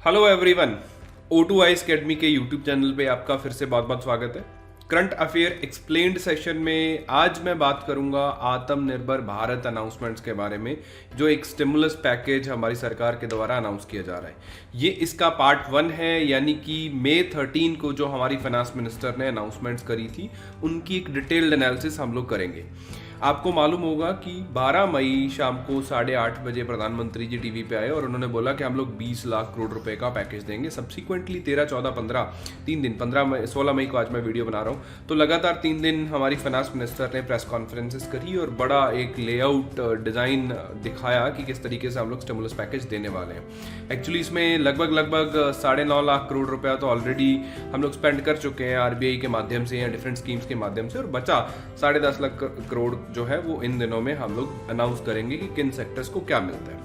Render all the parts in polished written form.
Hello everyone, O2 academy के YouTube channel पे आपका फिर से बहुत बहुत स्वागत है। करंट अफेयर एक्सप्लेन्ड सेशन में आज मैं बात करूंगा आत्मनिर्भर भारत अनाउंसमेंट्स के बारे में, जो एक स्टिमुलस पैकेज हमारी सरकार के द्वारा अनाउंस किया जा रहा है। ये इसका पार्ट 1 है, यानी कि मई 13 को जो हमारी फाइनेंस मिनिस्टर ने अनाउंसमेंट्स करी थी उनकी एक डिटेल्ड एनालिसिस हम लोग करेंगे। आपको मालूम होगा कि 12 मई शाम को 8:30 बजे प्रधानमंत्री जी टीवी पे आए और उन्होंने बोला कि हम लोग 20 लाख करोड़ रुपए का पैकेज देंगे। सब्सिक्वेंटली 13, 14, 15 3 दिन 16 मई को आज मैं वीडियो बना रहा हूँ, तो लगातार 3 दिन हमारी फाइनेंस मिनिस्टर ने प्रेस कॉन्फ्रेंसेस करी और बड़ा एक लेआउट डिज़ाइन दिखाया कि किस तरीके से हम लोग स्टिमुलस पैकेज देने वाले हैं। एक्चुअली इसमें लगभग 9.5 लाख करोड़ रुपया तो ऑलरेडी हम लोग स्पेंड कर चुके हैं आरबीआई के माध्यम से या डिफरेंट स्कीम्स के माध्यम से, और बचा 10.5 लाख करोड़ जो है वो इन दिनों में हम लोग अनाउंस करेंगे कि किन सेक्टर्स को क्या मिलता है।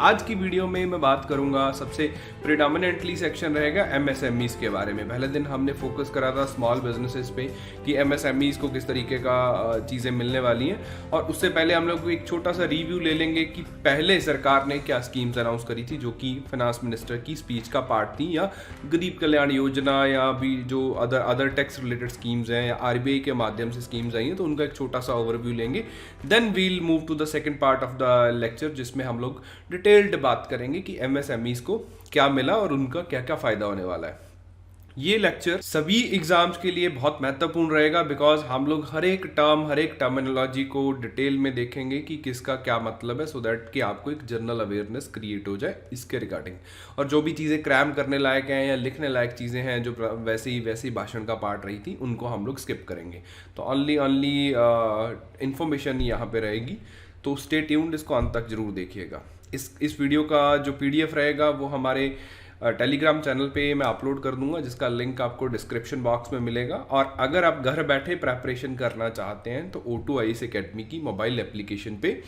आज की वीडियो में मैं बात करूंगा, सबसे प्रिडोमिनेंटली सेक्शन रहेगा एमएसएमईज के बारे में। पहले दिन हमने फोकस करा था स्मॉल बिजनेसेस पे कि एमएसएमईज को किस तरीके का चीज़ें मिलने वाली हैं, और उससे पहले हम लोग एक छोटा सा रिव्यू ले लेंगे कि पहले सरकार ने क्या स्कीम्स अनाउंस करी थी जो कि फाइनेंस मिनिस्टर की स्पीच का पार्ट थी, या गरीब कल्याण योजना या भी जो अदर टैक्स रिलेटेड स्कीम्स हैं या आरबीआई के माध्यम से स्कीम्स आई हैं, तो उनका एक छोटा सा ओवरव्यू लेंगे। Then we'll move to the second part of the lecture, जिसमें हम लोग डिटेल्ड बात करेंगे कि एमएसएमईज को क्या मिला और उनका क्या क्या फायदा होने वाला है। ये लेक्चर सभी एग्जाम्स के लिए बहुत महत्वपूर्ण रहेगा, बिकॉज हम लोग हर एक टर्मिनोलॉजी को डिटेल में देखेंगे कि किसका क्या मतलब है, सो दैट कि आपको एक जनरल अवेयरनेस क्रिएट हो जाए इसके रिगार्डिंग। और जो भी चीज़ें क्रैम करने लायक हैं या लिखने लायक चीज़ें हैं जो वैसे ही भाषण का पार्ट रही थी, उनको हम लोग स्किप करेंगे। तो ओनली इंफॉर्मेशन यहाँ पे रहेगी, तो स्टे ट्यून्ड, इसको अंत तक जरूर देखिएगा। इस वीडियो का जो पीडीएफ रहेगा वो हमारे टेलीग्राम चैनल पे मैं अपलोड कर दूंगा, जिसका लिंक आपको डिस्क्रिप्शन बॉक्स में मिलेगा। और अगर आप घर बैठे प्रेपरेशन करना चाहते हैं तो O2 अकेडमी की मोबाइल एप्लीकेशन पे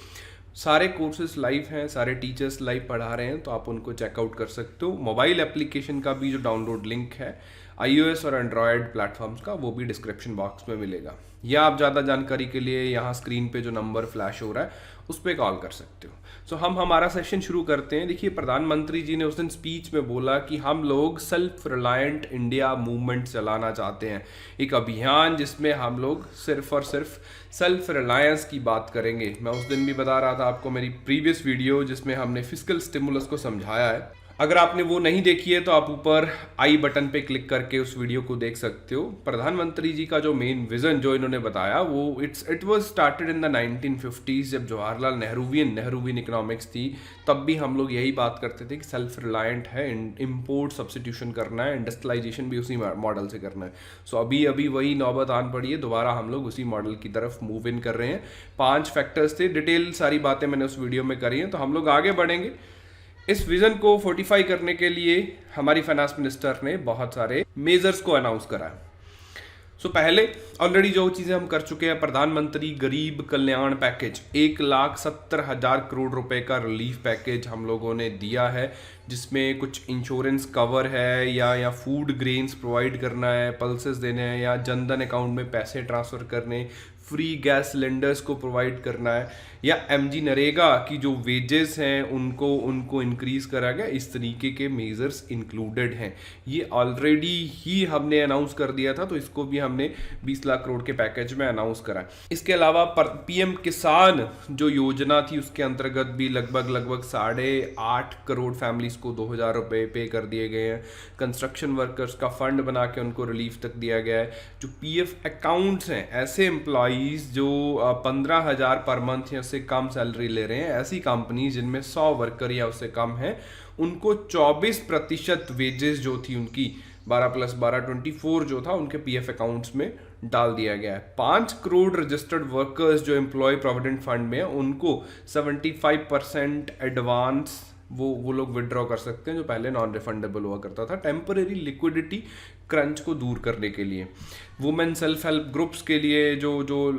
सारे कोर्सेज लाइव हैं, सारे टीचर्स लाइव पढ़ा रहे हैं, तो आप उनको चेकआउट कर सकते हो। मोबाइल एप्लीकेशन का भी जो डाउनलोड लिंक है iOS और एंड्रॉयड प्लेटफॉर्म्स का, वो भी डिस्क्रिप्शन बॉक्स में मिलेगा, या आप ज़्यादा जानकारी के लिए यहाँ स्क्रीन पे जो नंबर फ्लैश हो रहा है उस पर कॉल कर सकते हो। सो हम हमारा सेशन शुरू करते हैं। देखिए, प्रधानमंत्री जी ने उस दिन स्पीच में बोला कि हम लोग सेल्फ रिलायंट इंडिया मूवमेंट चलाना चाहते हैं, एक अभियान जिसमें हम लोग सिर्फ और सिर्फ सेल्फ रिलायंस की बात करेंगे। मैं उस दिन भी बता रहा था आपको मेरी प्रीवियस वीडियो जिसमें हमने फिस्कल स्टिमुलस को समझाया है। अगर आपने वो नहीं देखी है तो आप ऊपर आई बटन पे क्लिक करके उस वीडियो को देख सकते हो। प्रधानमंत्री जी का जो मेन विजन जो इन्होंने बताया वो it was started in the 1950s, जब जवाहरलाल नेहरूवियन इकोनॉमिक्स थी, तब भी हम लोग यही बात करते थे कि सेल्फ रिलायंट है, इम्पोर्ट सब्सिट्यूशन करना है, इंडस्ट्रियलाइजेशन भी उसी मॉडल से करना है। सो अभी वही नौबत आन पड़ी है, दोबारा हम लोग उसी मॉडल की तरफ मूव इन कर रहे हैं। 5 फैक्टर्स थे, डिटेल सारी बातें मैंने उस वीडियो में करी हैं, तो हम लोग आगे बढ़ेंगे। इस विजन को फोर्टिफाई करने के लिए हमारी फाइनेंस मिनिस्टर ने बहुत सारे मेजर्स को अनाउंस करा है। सो पहले ऑलरेडी जो चीज़ें हम कर चुके हैं, प्रधानमंत्री गरीब कल्याण पैकेज 1,70,000 करोड़ रुपए का रिलीफ पैकेज हम लोगों ने दिया है, जिसमें कुछ इंश्योरेंस कवर है या फूड ग्रेन्स प्रोवाइड करना है, पल्सेस देने हैं, या जनधन अकाउंट में पैसे ट्रांसफ़र करने, फ्री गैस सिलेंडर्स को प्रोवाइड करना है, या एमजी नरेगा की जो वेजेस हैं उनको इंक्रीज करा गया। इस तरीके के मेजर्स इंक्लूडेड हैं। ये ऑलरेडी ही हमने अनाउंस कर दिया था, तो इसको भी हमने 20 लाख करोड़ के पैकेज में अनाउंस करा। इसके अलावा पीएम किसान जो योजना थी उसके अंतर्गत भी लगभग 8.5 करोड़ फैमिलीज को 2,000 रुपये पे कर दिए गए हैं। कंस्ट्रक्शन वर्कर्स का फंड बना के उनको रिलीफ तक दिया गया है। जो पीएफ अकाउंट्स हैं, ऐसे एम्प्लॉयज़ जो 15,000 पर मंथ या उससे कम सैलरी ले रहे हैं, ऐसी कंपनी जिनमें 100 वर्कर या उससे कम है, उनको 24% वेजेस जो थी उनकी 12+12 24 जो था उनके पीएफ अकाउंट्स में डाल दिया गया है। 5 करोड़ रजिस्टर्ड वर्कर्स जो एम्प्लॉय प्रोविडेंट फंड में है, उनको 75% एडवांस वो लोग विड्रॉ कर सकते हैं, जो पहले नॉन रिफंडेबल हुआ करता था, टेम्परेरी लिक्विडिटी क्रंच को दूर करने के लिए। वुमेन सेल्फ हेल्प ग्रुप्स के लिए जो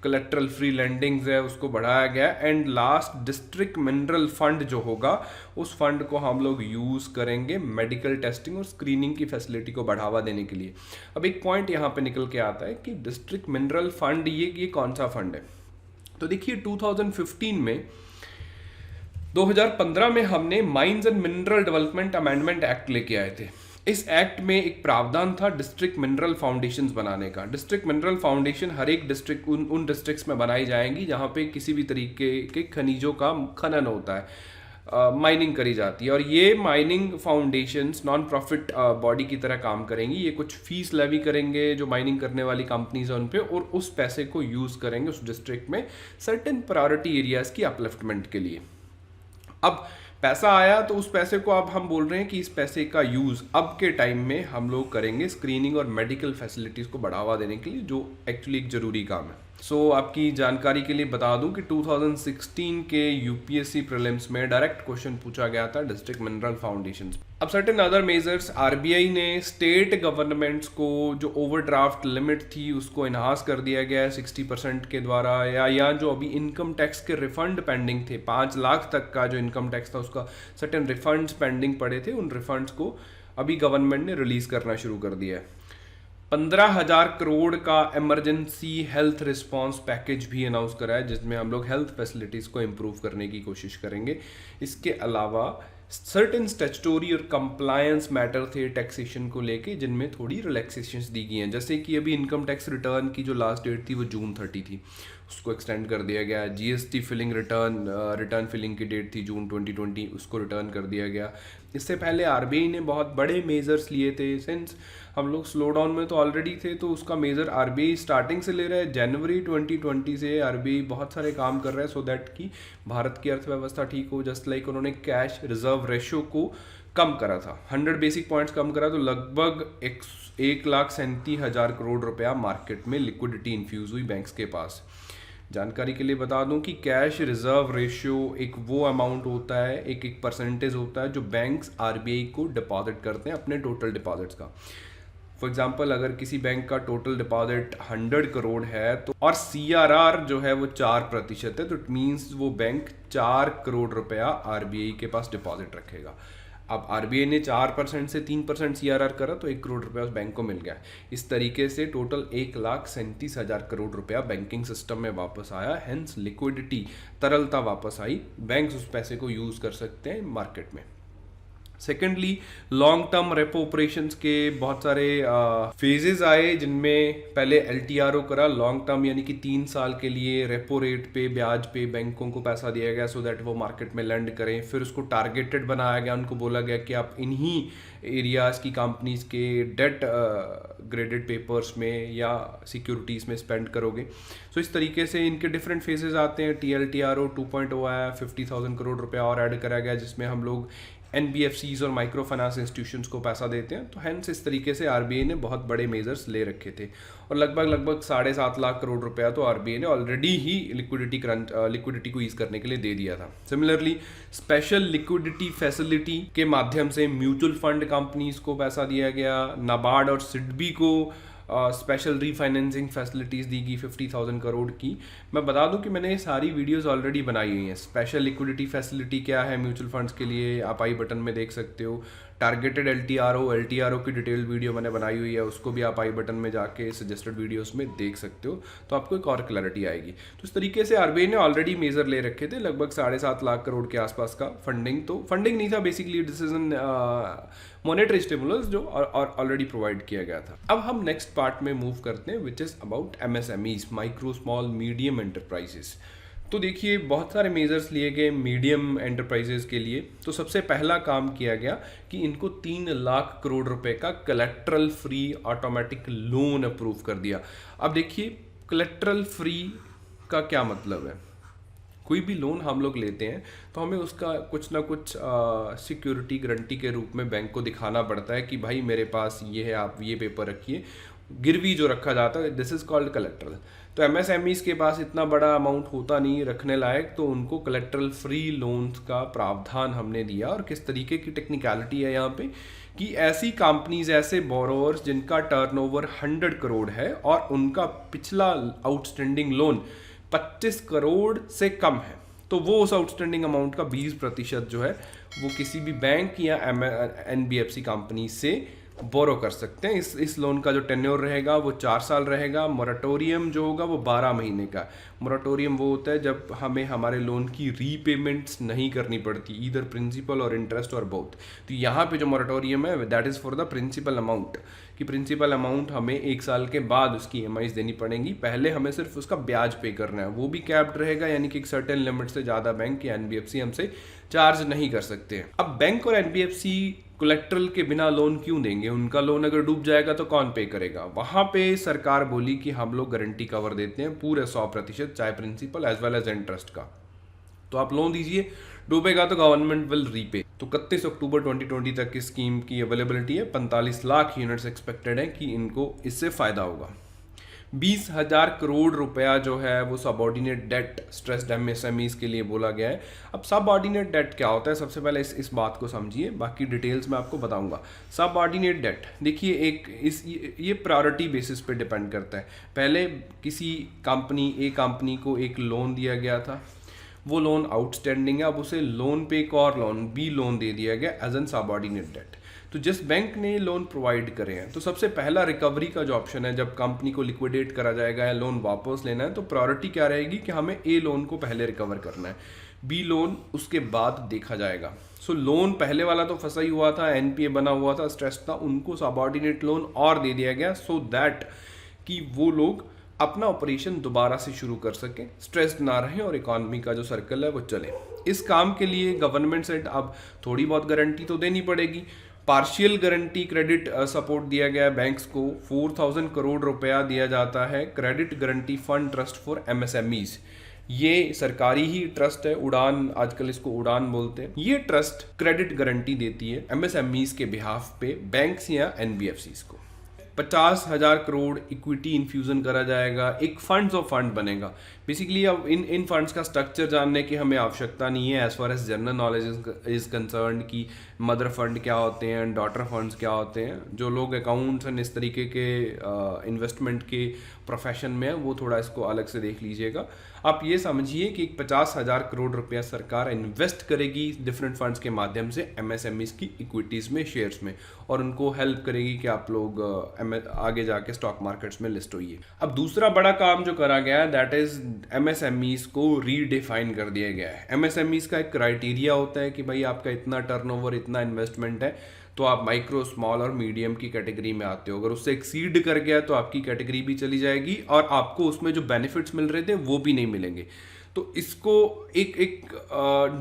कलेक्ट्रल फ्री लैंडिंग्स है उसको बढ़ाया गया। And last, district mineral fund जो होगा, उस फंड को हम लोग यूज़ करेंगे मेडिकल टेस्टिंग और स्क्रीनिंग की फैसिलिटी को बढ़ावा देने के लिए। अब एक पॉइंट यहाँ पे निकल के आता है कि डिस्ट्रिक्ट मिनरल फंड ये कौन सा फंड है। तो देखिए, 2015 में 2015 में हमने mines and mineral development amendment act लेके आए थे। इस एक्ट में एक प्रावधान था डिस्ट्रिक्ट मिनरल फाउंडेशंस बनाने का। डिस्ट्रिक्ट मिनरल फाउंडेशन हर एक डिस्ट्रिक्ट उन डिस्ट्रिक्ट्स में बनाई जाएंगी जहाँ पे किसी भी तरीके के खनिजों का खनन होता है, माइनिंग करी जाती है। और ये mining foundations non profit body की तरह काम करेंगी। ये कुछ फीस लेवी करेंगे जो माइनिंग करने वाली कंपनीज हैं उन पे, और उस पैसे को यूज़ करेंगे उस डिस्ट्रिक्ट में सर्टेन प्रायोरिटी एरियाज़ की अपलिफ्टमेंट के लिए। अब पैसा आया तो उस पैसे को अब हम बोल रहे हैं कि इस पैसे का यूज़ अब के टाइम में हम लोग करेंगे स्क्रीनिंग और मेडिकल फैसिलिटीज़ को बढ़ावा देने के लिए, जो एक्चुअली एक ज़रूरी काम है। आपकी जानकारी के लिए बता दूं कि 2016 के यूपीएससी प्रीलिम्स में डायरेक्ट क्वेश्चन पूछा गया था डिस्ट्रिक्ट मिनरल फाउंडेशन। अब सर्टेन अदर मेजर्स, आरबीआई ने स्टेट गवर्नमेंट्स को जो ओवरड्राफ्ट लिमिट थी उसको इनहांस कर दिया गया है 60% के द्वारा, या जो अभी इनकम टैक्स के रिफंड पेंडिंग थे 5 लाख तक का जो इनकम टैक्स था उसका सर्टेन रिफंड्स पेंडिंग पड़े थे, उन रिफंड्स को अभी गवर्नमेंट ने रिलीज करना शुरू कर दिया है। 15,000 करोड़ का इमरजेंसी हेल्थ रिस्पांस पैकेज भी अनाउंस करा है जिसमें हम लोग हेल्थ फैसिलिटीज़ को इम्प्रूव करने की कोशिश करेंगे। इसके अलावा सर्टेन स्टैट्यूटरी और कंप्लायंस मैटर थे टैक्सेशन को लेके जिनमें थोड़ी रिलैक्सेशंस दी गई हैं, जैसे कि अभी इनकम टैक्स रिटर्न की जो लास्ट डेट थी वो जून 30 थी, उसको एक्सटेंड कर दिया गया। जीएसटी फिलिंग रिटर्न फिलिंग की डेट थी जून 2020, उसको रिटर्न कर दिया गया। इससे पहले आरबीआई ने बहुत बड़े मेजर्स लिए थे। सिंस हम लोग स्लो डाउन में तो ऑलरेडी थे, तो उसका मेजर आरबीआई स्टार्टिंग से ले रहा है। जनवरी 2020 से आरबीआई बहुत सारे काम कर रहा है सो दैट कि भारत की अर्थव्यवस्था ठीक हो। जस्ट लाइक उन्होंने कैश रिजर्व रेशियो को कम करा था, 100 बेसिक पॉइंट्स कम करा, तो लगभग 1,37,000 करोड़ रुपया मार्केट में लिक्विडिटी इन्फ्यूज हुई बैंक्स के पास। जानकारी के लिए बता दूं कि कैश रिजर्व रेशियो एक वो अमाउंट होता है, एक परसेंटेज होता है जो बैंक्स आरबीआई को डिपॉजिट करते हैं अपने टोटल डिपॉजिट्स का। फॉर एग्जांपल अगर किसी बैंक का टोटल डिपॉजिट 100 करोड़ है तो और सीआरआर जो है वो 4% है, तो इट मीन्स वो बैंक 4 करोड़ रुपया आरबीआई के पास डिपॉजिट रखेगा। अब आरबीआई ने 4% से 3% सीआरआर करा तो 1 करोड़ रुपया उस बैंक को मिल गया। इस तरीके से टोटल 1,37,000 करोड़ रुपया बैंकिंग सिस्टम में वापस आया। हेंस लिक्विडिटी, तरलता वापस आई, बैंक्स उस पैसे को यूज कर सकते हैं मार्केट में। Secondly, long term repo operations के बहुत सारे फेजेस आए जिनमें पहले एलटीआरओ करा, लॉन्ग टर्म यानी कि 3 साल के लिए रेपो रेट पे ब्याज पे बैंकों को पैसा दिया गया सो दैट वो मार्केट में लैंड करें। फिर उसको टारगेटेड बनाया गया, उनको बोला गया कि आप इन्हीं एरियाज़ की कंपनीज के डेट ग्रेडेड पेपर्स में या सिक्योरिटीज़ में स्पेंड करोगे। सो इस तरीके से इनके डिफरेंट फेजेस आते हैं। टीएलटीआरओ 2.0 आया, 50,000 करोड़ रुपया और ऐड करा गया जिसमें हम लोग एनबीएफसीज और माइक्रो फाइनेंस इंस्टीट्यूशंस को पैसा देते हैं। तो हैंस इस तरीके से आरबीआई ने बहुत बड़े मेजर्स ले रखे थे और लगभग 7.5 लाख करोड़ रुपया तो आरबीआई ने ऑलरेडी ही लिक्विडिटी को ईज करने के लिए दे दिया था। सिमिलरली, स्पेशल लिक्विडिटी फैसिलिटी के माध्यम से म्यूचुअल फंड कंपनीज को पैसा दिया गया। नाबार्ड और सिडबी को स्पेशल रीफाइनेंसिंग फैसिलिटीज़ दी गई 50,000 करोड़ की। मैं बता दूं कि मैंने ये सारी वीडियोस ऑलरेडी बनाई हुई हैं। स्पेशल लिक्विडिटी फैसिलिटी क्या है म्यूचुअल फंड्स के लिए आप आई बटन में देख सकते हो। टारगेटेड एलटीआरओ की डिटेल वीडियो मैंने बनाई हुई है, उसको भी आप आई बटन में जाके सजेस्टेड वीडियोस में देख सकते हो, तो आपको एक और क्लैरिटी आएगी। तो इस तरीके से आरबीआई ने ऑलरेडी मेजर ले रखे थे, लगभग 7.5 लाख करोड़ के आसपास का फंडिंग। तो फंडिंग नहीं था बेसिकली, डिसीजन मॉनेटरी स्टिमुलस जो ऑलरेडी प्रोवाइड किया गया था। अब हम नेक्स्ट पार्ट में मूव करते हैं which is about MSMEs, micro small medium enterprises. तो देखिए बहुत सारे मेजर्स लिए गए मीडियम एंटरप्राइजेस के लिए। तो सबसे पहला काम किया गया कि इनको 3 लाख करोड़ रुपए का collateral free automatic loan approve कर दिया। अब देखिए कलेक्ट्रल फ्री का क्या मतलब है। कोई भी लोन हम लोग लेते हैं तो हमें उसका कुछ ना कुछ सिक्योरिटी गारंटी के रूप में बैंक को दिखाना पड़ता है कि भाई मेरे पास ये है, आप ये पेपर रखिए, गिरवी जो रखा जाता है, दिस इज़ कॉल्ड कलेक्ट्रल। तो एमएसएमईज के पास इतना बड़ा अमाउंट होता नहीं रखने लायक, तो उनको कलेक्ट्रल फ्री लोन्स का प्रावधान हमने दिया। और किस तरीके की टेक्निकलिटी है यहाँ पे कि ऐसी कंपनीज, ऐसे बोरोवर्स जिनका टर्नओवर 100 करोड़ है और उनका पिछला आउटस्टैंडिंग लोन 25 करोड़ से कम है, तो वो उस आउटस्टैंडिंग अमाउंट का 20% जो है वो किसी भी बैंक या एनबीएफसी कंपनी से बोरो कर सकते हैं। इस लोन का जो टेन्योर रहेगा वो 4 साल रहेगा। मोरेटोरियम जो होगा वो 12 महीने का। मोरेटोरियम वो होता है जब हमें हमारे लोन की रीपेमेंट्स नहीं करनी पड़ती, ईदर प्रिंसिपल और इंटरेस्ट और बोथ। तो यहाँ पे जो मोरेटोरियम है that is for the principal amount, कि प्रिंसिपल अमाउंट हमें 1 साल के बाद उसकी ईएमआईज देनी पड़ेंगी, पहले हमें सिर्फ उसका ब्याज पे करना है। वो भी कैप्ड रहेगा, यानी कि एक सर्टेन लिमिट से ज़्यादा बैंक या एनबीएफसी हमसे चार्ज नहीं कर सकते हैं। अब बैंक और एनबीएफसी कोलेक्ट्रल के बिना लोन क्यों देंगे? उनका लोन अगर डूब जाएगा तो कौन पे करेगा? वहां पे सरकार बोली कि हम लोग गारंटी कवर देते हैं पूरे 100%, चाहे principal as well as interest का। तो आप लोन दीजिए, डूबेगा तो गवर्नमेंट विल रीपे। तो 31 अक्टूबर 2020 तक की स्कीम की अवेलेबिलिटी है। 45 लाख यूनिट्स एक्सपेक्टेड है कि इनको इससे फायदा होगा। 20,000 करोड़ रुपया जो है वो सबऑर्डिनेट डेट स्ट्रेस्ड एमएसएमईज के लिए बोला गया है। अब सबऑर्डिनेट डेट क्या होता है, सबसे पहले इस बात को समझिए, बाकी डिटेल्स मैं आपको बताऊंगा। सबऑर्डिनेट डेट देखिए, ये प्रायोरिटी बेसिस पे डिपेंड करता है। पहले किसी कंपनी को एक लोन दिया गया था, वो लोन आउटस्टैंडिंग है, अब उसे लोन पे एक और लोन बी लोन दे दिया गया एज एन सबऑर्डिनेट डेट। तो जिस बैंक ने लोन प्रोवाइड करे हैं, तो सबसे पहला रिकवरी का जो ऑप्शन है, जब कंपनी को लिक्विडेट करा जाएगा या लोन वापस लेना है, तो प्रायोरिटी क्या रहेगी कि हमें ए लोन को पहले रिकवर करना है, बी लोन उसके बाद देखा जाएगा। सो लोन पहले वाला तो फंसा ही हुआ था, एनपीए बना हुआ था, स्ट्रेस था, उनको सबऑर्डिनेट लोन और दे दिया गया सो दैट कि वो लोग अपना ऑपरेशन दोबारा से शुरू कर सकें, स्ट्रेस्ड ना रहें और इकॉनमी का जो सर्कल है वो चले। इस काम के लिए गवर्नमेंट से अब थोड़ी बहुत गारंटी तो देनी पड़ेगी। पार्शियल गारंटी क्रेडिट सपोर्ट दिया गया है बैंक्स को। 4,000 करोड़ रुपया दिया जाता है credit guarantee fund trust for MSMEs. ये सरकारी ही ट्रस्ट है, उड़ान, आजकल इसको उड़ान बोलते हैं। ये ट्रस्ट क्रेडिट गारंटी देती है एमएसएमईज के बिहाफ पे बैंक्स या एनबीएफसीज को। 50,000 करोड़ इक्विटी इन्फ्यूजन करा जाएगा, एक फंड्स ऑफ फंड बनेगा। बेसिकली अब इन फंड्स का स्ट्रक्चर जानने की हमें आवश्यकता नहीं है as far as general knowledge is concern, कि मदर फंड क्या होते हैं, डॉटर फंड्स क्या होते हैं। जो लोग अकाउंट्स एंड इस तरीके के इन्वेस्टमेंट के प्रोफेशन में है वो थोड़ा इसको अलग से देख लीजिएगा। आप ये समझिए कि 50,000 करोड़ रुपया सरकार इन्वेस्ट करेगी डिफरेंट फंड्स के माध्यम से एमएसएमईज की इक्विटीज़ में, शेयर्स में, और उनको हेल्प करेगी कि आप लोग आगे जाके स्टॉक मार्केट्स में लिस्ट होइए। अब दूसरा बड़ा काम जो करा गया है दैट इज एमएसएमईज को रीडिफाइन कर दिया गया है। एमएसएमईज का एक क्राइटेरिया होता है कि भाई आपका इतना टर्नओवर, इतना इन्वेस्टमेंट है तो आप माइक्रो, स्मॉल और मीडियम की कैटेगरी में आते हो। अगर उससे एक्सीड कर गया तो आपकी कैटेगरी भी चली जाएगी और आपको उसमें जो बेनिफिट्स मिल रहे थे वो भी नहीं मिलेंगे। तो इसको एक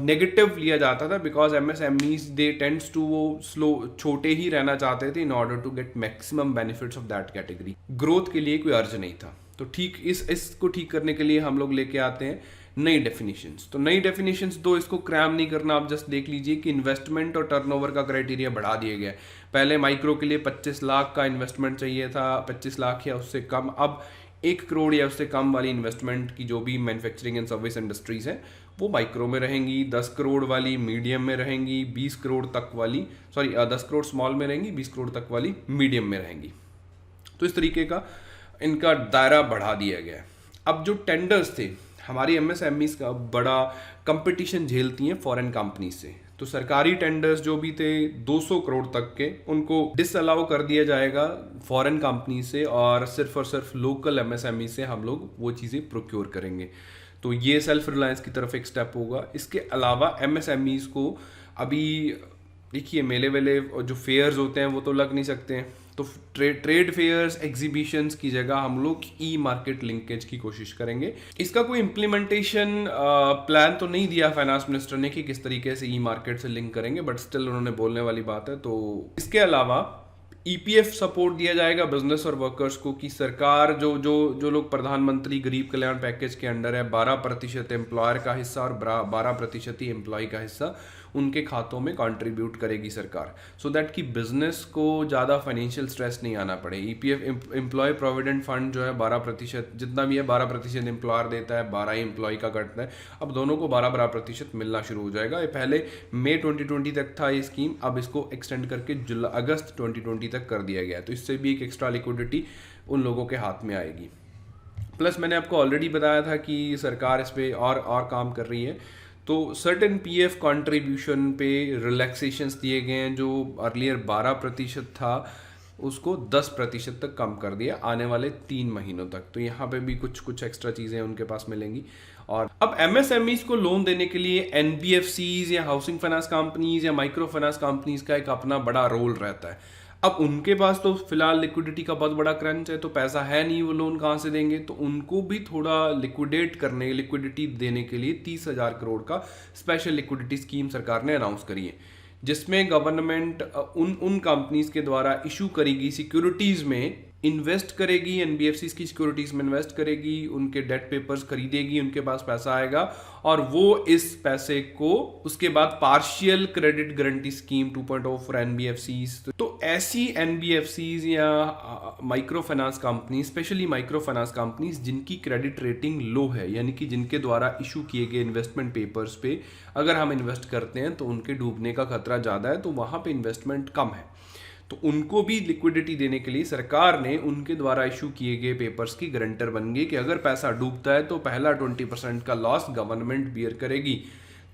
नेगेटिव लिया जाता था because MSMEs they tends to वो छोटे ही रहना चाहते थे in order to get maximum benefits of that category. Growth के लिए कोई अर्ज नहीं था। तो ठीक इसको ठीक करने के लिए हम लोग लेके आते हैं नई डेफिनेशंस। तो नई डेफिनेशंस दो, इसको क्रैम नहीं करना, आप जस्ट देख लीजिए कि इन्वेस्टमेंट और टर्नओवर का क्राइटेरिया बढ़ा दिया गया है। पहले माइक्रो के लिए 25 लाख का इन्वेस्टमेंट चाहिए था, 25 लाख या उससे कम। अब 1 करोड़ या उससे कम वाली इन्वेस्टमेंट की जो भी मैन्युफैक्चरिंग एंड सर्विस इंडस्ट्रीज हैं वो माइक्रो में रहेंगी, 10 करोड़ वाली मीडियम में रहेंगी, 20 करोड़ तक वाली 10 करोड़ स्मॉल में रहेंगी, 20 करोड़ तक वाली मीडियम में रहेंगी। तो इस तरीके का इनका दायरा बढ़ा दिया गया है। अब जो टेंडर्स थे, हमारी एमएसएमईज का बड़ा कंपटीशन झेलती हैं फॉरेन कंपनी से, तो सरकारी टेंडर्स जो भी थे 200 करोड़ तक के, उनको डिसअलाउ कर दिया जाएगा फॉरेन कंपनी से और सिर्फ लोकल एमएसएमई से हम लोग वो चीज़ें प्रोक्योर करेंगे। तो ये सेल्फ रिलायंस की तरफ एक स्टेप होगा। इसके अलावा एमएसएमईज को अभी देखिए मेले वेले जो फेयर्स होते हैं वो तो लग नहीं सकते हैं, तो ट्रेड फेयर्स, एग्जीबिशंस की जगह हम लोग ई मार्केट लिंकेज की कोशिश करेंगे। इसका कोई इम्प्लीमेंटेशन प्लान तो नहीं दिया फाइनेंस मिनिस्टर ने कि किस तरीके से ई मार्केट से लिंक करेंगे, बट स्टिल उन्होंने बोलने वाली बात है। तो इसके अलावा ईपीएफ सपोर्ट दिया जाएगा बिजनेस और वर्कर्स को, कि सरकार जो लोग प्रधानमंत्री गरीब कल्याण पैकेज के अंडर है, 12% एम्प्लॉयर का हिस्सा और 12% ही एम्प्लॉय का हिस्सा उनके खातों में कंट्रीब्यूट करेगी सरकार, सो दैट कि बिजनेस को ज़्यादा फाइनेंशियल स्ट्रेस नहीं आना पड़े। ईपीएफ एम्प्लॉय प्रोविडेंट फंड जो है 12% जितना भी है, 12% एम्प्लॉयर देता है, 12 एम्प्लॉय का कटता है। अब दोनों को 12% मिलना शुरू हो जाएगा। ये पहले मई 2020 तक था ये स्कीम, अब इसको एक्सटेंड करके अगस्त 2020 तक कर दिया गया है। तो इससे भी एक एक्स्ट्रा लिक्विडिटी उन लोगों के हाथ में आएगी। प्लस मैंने आपको ऑलरेडी बताया था कि सरकार इस पर और काम कर रही है। तो सर्टेन पीएफ कंट्रीब्यूशन पे रिलैक्सेशंस दिए गए हैं, जो अर्लियर 12% था उसको 10% तक कम कर दिया आने वाले 3 महीनों तक। तो यहाँ पे भी कुछ कुछ एक्स्ट्रा चीज़ें उनके पास मिलेंगी। और अब एमएसएमईज को लोन देने के लिए एनबीएफसीज या हाउसिंग फाइनेंस कंपनीज या माइक्रो फाइनेंस कंपनीज का एक अपना बड़ा रोल रहता है। अब उनके पास तो फिलहाल लिक्विडिटी का बहुत बड़ा क्रंच है, तो पैसा है नहीं, वो लोन कहाँ से देंगे। तो उनको भी थोड़ा लिक्विडिटी देने के लिए 30,000 करोड़ का स्पेशल लिक्विडिटी स्कीम सरकार ने अनाउंस करी है, जिसमें गवर्नमेंट उन कंपनीज के द्वारा इशू करेगी सिक्योरिटीज में इन्वेस्ट करेगी, एनबीएफसी की सिक्योरिटीज में इन्वेस्ट करेगी, उनके डेट पेपर्स खरीदेगी, उनके पास पैसा आएगा और वो इस पैसे को उसके बाद partial credit guarantee scheme 2.0 for NBFCs. तो ऐसी एनबीएफसीज या micro finance company, specially micro finance companies जिनकी क्रेडिट रेटिंग लो है, यानी कि जिनके द्वारा इशू किए गए इन्वेस्टमेंट पेपर्स पे अगर हम इन्वेस्ट करते हैं तो उनके डूबने का खतरा ज़्यादा है, तो वहाँ पे इन्वेस्टमेंट कम है। तो उनको भी लिक्विडिटी देने के लिए सरकार ने उनके द्वारा इशू किए गए पेपर्स की गारंटर बन गई कि अगर पैसा डूबता है तो पहला 20% का लॉस गवर्नमेंट बियर करेगी।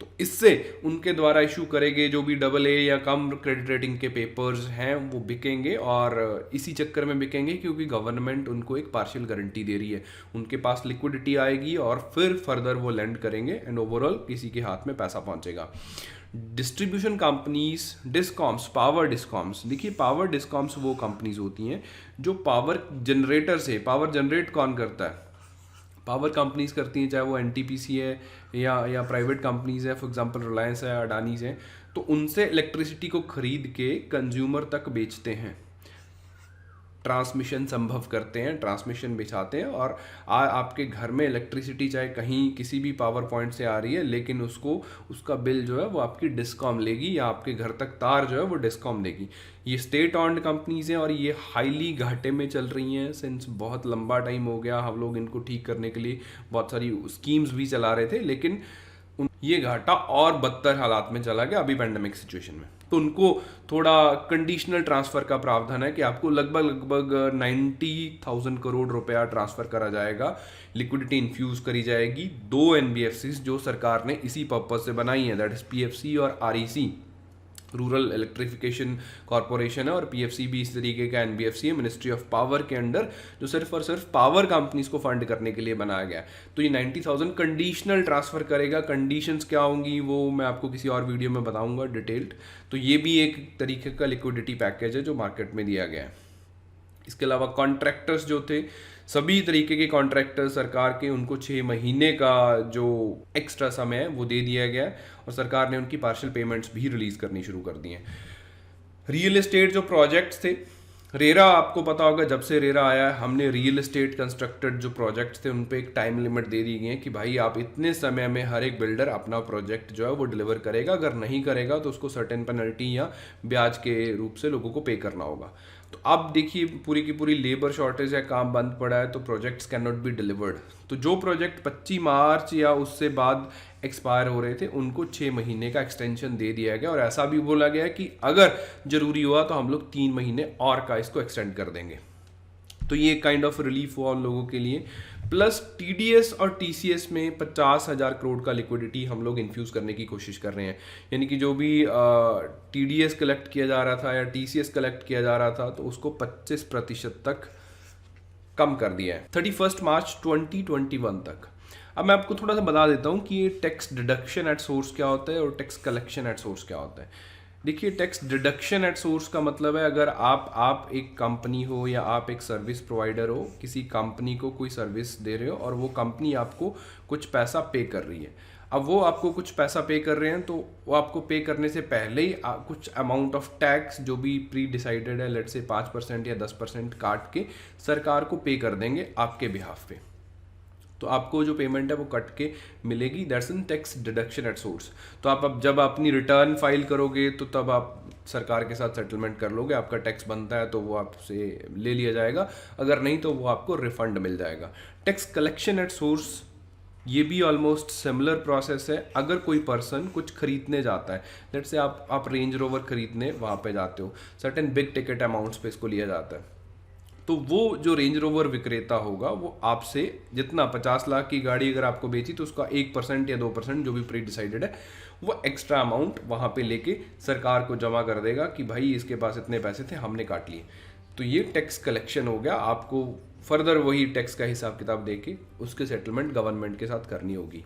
तो इससे उनके द्वारा इशू करेंगे जो भी AA या कम क्रेडिट रेटिंग के पेपर्स हैं वो बिकेंगे, और इसी चक्कर में बिकेंगे क्योंकि गवर्नमेंट उनको एक पार्शियल गारंटी दे रही है, उनके पास लिक्विडिटी आएगी और फिर फर्दर वो लेंड करेंगे एंड ओवरऑल किसी के हाथ में पैसा पहुंचेगा। Distribution companies, discoms, power discoms, देखिए पावर डिस्कॉम्स वो कंपनीज होती हैं जो पावर जनरेटर से, पावर जनरेट कौन करता है, पावर कंपनीज करती हैं, चाहे वो एनटीपीसी है या प्राइवेट कंपनीज है, फॉर एग्जांपल रिलायंस है, अडानीज है। तो उनसे इलेक्ट्रिसिटी को खरीद के कंज्यूमर तक बेचते हैं, ट्रांसमिशन संभव करते हैं, ट्रांसमिशन बिछाते हैं, और आपके घर में इलेक्ट्रिसिटी चाहे कहीं किसी भी पावर पॉइंट से आ रही है, लेकिन उसका बिल जो है वो आपकी डिस्कॉम लेगी, या आपके घर तक तार जो है वो डिस्कॉम लेगी। ये स्टेट ऑन्ड कंपनीज हैं और ये हाईली घाटे में चल रही हैं सिंस बहुत लंबा टाइम हो गया। हम लोग इनको ठीक करने के लिए बहुत सारी स्कीम्स भी चला रहे थे, लेकिन ये घाटा और बदतर हालात में चला गया अभी पेंडेमिक सिचुएशन में। तो उनको थोड़ा कंडीशनल ट्रांसफर का प्रावधान है कि आपको लगभग 90,000 करोड़ रुपया ट्रांसफर करा जाएगा, लिक्विडिटी इन्फ्यूज करी जाएगी 2 एनबीएफसीज जो सरकार ने इसी पर्पज से बनाई है, दैट इज पीएफसी और आरईसी, रूरल इलेक्ट्रिफिकेशन कॉरपोरेशन है, और पीएफसी भी इस तरीके का एनबीएफसी है मिनिस्ट्री ऑफ पावर के अंडर, जो सिर्फ और सिर्फ पावर कंपनीज को फंड करने के लिए बनाया गया। तो ये 90,000 कंडीशनल ट्रांसफर करेगा। कंडीशंस क्या होंगी वो मैं आपको किसी और वीडियो में बताऊंगा डिटेल्ड। तो ये भी एक तरीके का लिक्विडिटी पैकेज है जो मार्केट में दिया गया है। इसके अलावा कॉन्ट्रैक्टर्स जो थे, सभी तरीके के कॉन्ट्रैक्टर सरकार के, उनको 6 महीने का जो एक्स्ट्रा समय है वो दे दिया गया है, और सरकार ने उनकी पार्शियल पेमेंट्स भी रिलीज करनी शुरू कर दी हैं। रियल एस्टेट जो प्रोजेक्ट्स थे, रेरा आपको पता होगा, जब से रेरा आया है हमने रियल एस्टेट कंस्ट्रक्टेड जो प्रोजेक्ट्स थे उन पे एक टाइम लिमिट दे दी गई है कि भाई आप इतने समय में हर एक बिल्डर अपना प्रोजेक्ट जो है वो डिलीवर करेगा, अगर नहीं करेगा तो उसको सर्टेन पेनल्टी या ब्याज के रूप से लोगों को पे करना होगा। तो अब देखिए पूरी की पूरी लेबर शॉर्टेज है, काम बंद पड़ा है, तो projects can not be delivered. तो जो प्रोजेक्ट 25 मार्च या उससे बाद एक्सपायर हो रहे थे उनको 6 महीने का एक्सटेंशन दे दिया गया, और ऐसा भी बोला गया कि अगर जरूरी हुआ तो हम लोग 3 महीने और का इसको एक्सटेंड कर देंगे। तो ये काइंड ऑफ रिलीफ हुआ उन लोगों के लिए। प्लस टीडीएस और टीसीएस में 50,000 करोड़ का लिक्विडिटी हम लोग इन्फ्यूज करने की कोशिश कर रहे हैं, यानी कि जो भी टीडीएस कलेक्ट किया जा रहा था या टीसीएस कलेक्ट किया जा रहा था तो उसको 25% तक कम कर दिया है 31 मार्च 2021 तक। अब मैं आपको थोड़ा सा बता देता हूँ कि ये टैक्स डिडक्शन एट सोर्स क्या होता है और टैक्स कलेक्शन एट सोर्स क्या होता है। देखिए, टैक्स डिडक्शन एट सोर्स का मतलब है अगर आप एक कंपनी हो या आप एक सर्विस प्रोवाइडर हो, किसी कंपनी को कोई सर्विस दे रहे हो और वो कंपनी आपको कुछ पैसा पे कर रही है। अब वो आपको कुछ पैसा पे कर रहे हैं तो वो आपको पे करने से पहले ही कुछ अमाउंट ऑफ टैक्स जो भी प्री डिसाइडेड है, लेट से 5% या 10% काट के सरकार को पे कर देंगे आपके बिहाफ पे। तो आपको जो पेमेंट है वो कट के मिलेगी, that's in tax deduction at source. तो आप जब अपनी रिटर्न फाइल करोगे तो तब आप सरकार के साथ सेटलमेंट कर लोगे, आपका टैक्स बनता है तो वो आपसे ले लिया जाएगा, अगर नहीं तो वो आपको रिफंड मिल जाएगा। टैक्स कलेक्शन एट सोर्स ये भी ऑलमोस्ट सिमिलर प्रोसेस है। अगर कोई पर्सन कुछ खरीदने जाता है, लेट्स से आप रेंज रोवर खरीदने वहाँ पे जाते हो, सर्टेन बिग टिकट अमाउंट्स पे इसको लिया जाता है, तो वो जो रेंज रोवर विक्रेता होगा वो आपसे जितना 50 लाख की गाड़ी अगर आपको बेची तो उसका 1% या 2% जो भी प्री डिसाइडेड है वो एक्स्ट्रा अमाउंट वहाँ पे लेके सरकार को जमा कर देगा कि भाई इसके पास इतने पैसे थे हमने काट लिए। तो ये टैक्स कलेक्शन हो गया, आपको फर्दर वही टैक्स का हिसाब किताब देके उसके सेटलमेंट गवर्नमेंट के साथ करनी होगी।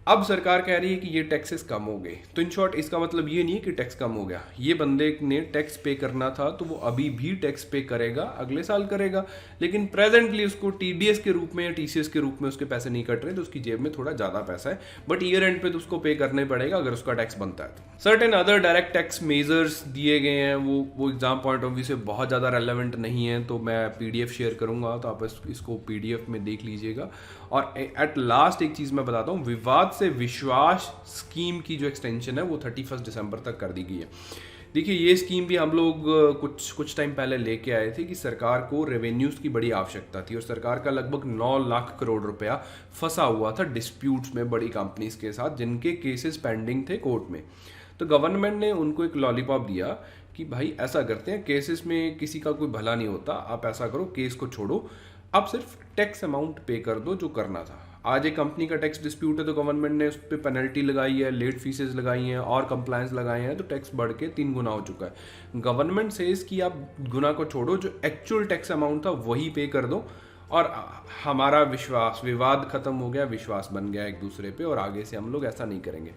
अब सरकार कह रही है कि ये टैक्सेस कम हो गए, तो इन शॉर्ट इसका मतलब ये नहीं है कि टैक्स कम हो गया। ये बंदे ने टैक्स पे करना था तो वो अभी भी टैक्स पे करेगा, अगले साल करेगा, लेकिन प्रेजेंटली उसको टीडीएस के रूप में या टीसीएस के रूप में उसके पैसे नहीं कट रहे, तो उसकी जेब में थोड़ा ज़्यादा पैसा है, बट ईयर एंड पे तो उसको पे करने पड़ेगा अगर उसका टैक्स बनता है तो। Certain other direct tax measures दिए गए हैं, वो एग्जाम पॉइंट ऑफ व्यू से बहुत ज़्यादा रेलेवेंट नहीं है, तो मैं पीडीएफ शेयर करूंगा, तो आप इसको पीडीएफ में देख लीजिएगा। और एट लास्ट एक चीज़ मैं बताता हूँ, विवाद से विश्वास स्कीम की जो एक्सटेंशन है वो 31 दिसंबर तक कर दी गई है। देखिए ये स्कीम भी हम लोग कुछ टाइम पहले लेके आए थे कि सरकार को रेवेन्यूज़ की बड़ी आवश्यकता थी और सरकार का लगभग 9 लाख करोड़ रुपया फंसा हुआ था डिस्प्यूट्स में बड़ी कंपनीज के साथ जिनके केसेस पेंडिंग थे कोर्ट में। तो गवर्नमेंट ने उनको एक लॉलीपॉप दिया कि भाई ऐसा करते हैं, केसेस में किसी का कोई भला नहीं होता, आप ऐसा करो केस को छोड़ो, आप सिर्फ टैक्स अमाउंट पे कर दो जो करना था। आज एक कंपनी का टैक्स डिस्प्यूट है तो गवर्नमेंट ने उस पर पेनल्टी लगाई है, लेट फीसेस लगाई हैं और कंप्लायंस लगाए हैं, तो टैक्स बढ़ के 3 गुना हो चुका है। गवर्नमेंट सेज कि आप गुना को छोड़ो, जो एक्चुअल टैक्स अमाउंट था वही पे कर दो और हमारा विश्वास, विवाद खत्म हो गया, विश्वास बन गया एक दूसरे पे और आगे से हम लोग ऐसा नहीं करेंगे।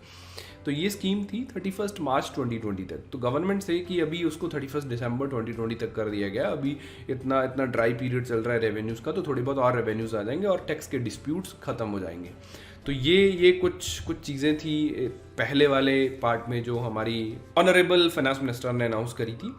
तो ये स्कीम थी 31 मार्च 2020 तक। तो गवर्नमेंट से कि अभी उसको 31 दिसंबर 2020 तक कर दिया गया। अभी इतना ड्राई पीरियड चल रहा है रेवेन्यूज़ का, तो थोड़ी बहुत और रेवेन्यूज़ आ जाएंगे और टैक्स के डिस्प्यूट्स खत्म हो जाएंगे। तो ये कुछ चीज़ें थी पहले वाले पार्ट में जो हमारी ऑनरेबल फाइनेंस मिनिस्टर ने अनाउंस करी थी।